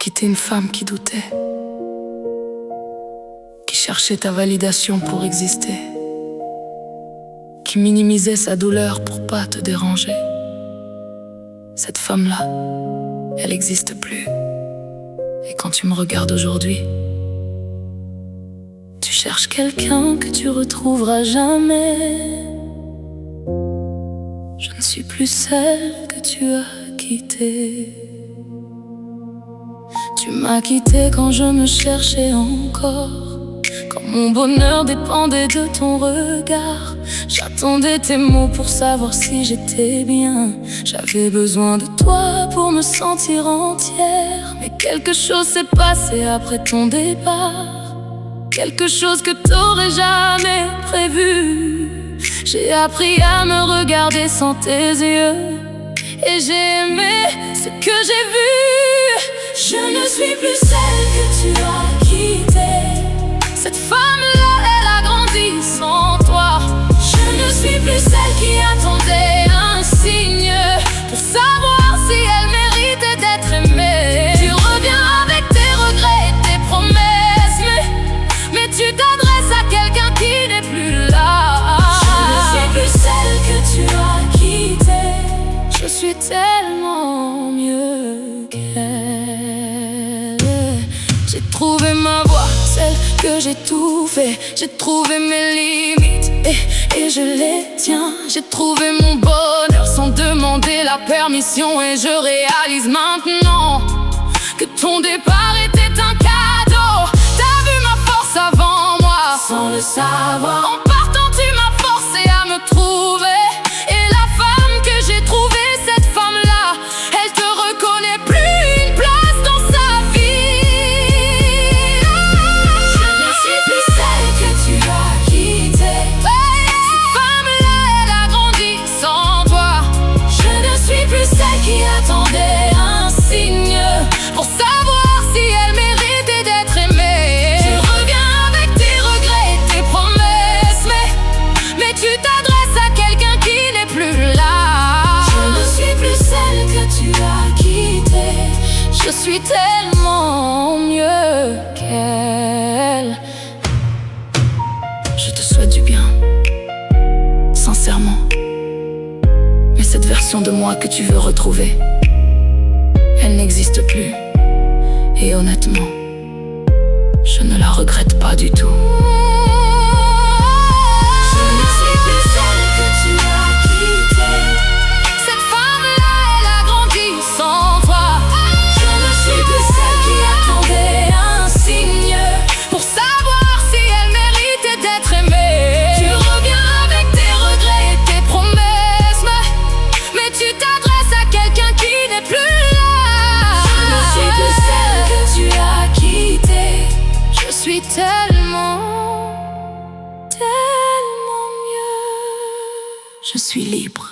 quitté une femme qui doutait, qui cherchait ta validation pour exister, qui minimisait sa douleur pour pas te déranger. Cette femme-là, elle n'existe plus. Et quand tu me regardes aujourd'hui, tu cherches quelqu'un que tu retrouveras jamais. Je ne suis plus celle que tu as quittée. Tu m'as quitté quand je me cherchais encore, quand mon bonheur dépendait de ton regard. J'attendais tes mots pour savoir si j'étais bien. J'avais besoin de toi pour me sentir entière. Mais quelque chose s'est passé après ton départ, quelque chose que t'aurais jamais prévu. J'ai appris à me regarder sans tes yeux, et j'ai aimé ce que j'ai vu. Je ne suis plus celle que tu as quittée. Cette femme-là, elle a grandi sans toi. Je ne suis plus celle qui attendait un signe pour savoir si elle méritait d'être aimée. Tu reviens avec tes regrets et tes promesses, mais tu t'adresses à quelqu'un qui n'est plus là. Je ne suis plus celle que tu as quittée. Je suis tellement mieux qu'elle. J'ai trouvé ma voie, celle que j'ai tout fait. J'ai trouvé mes limites et je les tiens. J'ai trouvé mon bonheur sans demander la permission. Et je réalise maintenant que ton départ était un cadeau. T'as vu ma force avant moi sans le savoir. En partant tu m'as forcé à me trouver. Et la femme que j'ai trouvée, cette femme-là, elle te reconnaît plus une place dans sa vie. Je ne suis plus celle que tu as quittée. Cette femme-là, elle a grandi sans toi. Je ne suis plus celle qui attendait un signe pour savoir si elle méritait d'être aimée. Tu reviens avec tes regrets et tes promesses, mais tu t'adresses à quelqu'un qui n'est plus là. Je ne suis plus celle que tu as quittée. Je suis tellement mieux qu'elle. Je te souhaite du bien, sincèrement. Mais cette version de moi que tu veux retrouver, elle n'existe plus. Et honnêtement, je ne la regrette pas du tout. Je ne suis plus celle que tu as quittée. Cette femme-là, elle a grandi sans toi. Je ne suis plus celle qui attendait un signe pour savoir si elle méritait d'être aimée. Tu reviens avec tes regrets et tes promesses, mais tu t'adresses à quelqu'un qui n'est plus là. Je ne suis plus celle que tu as quittée. Je suis tellement mieux. Je suis libre.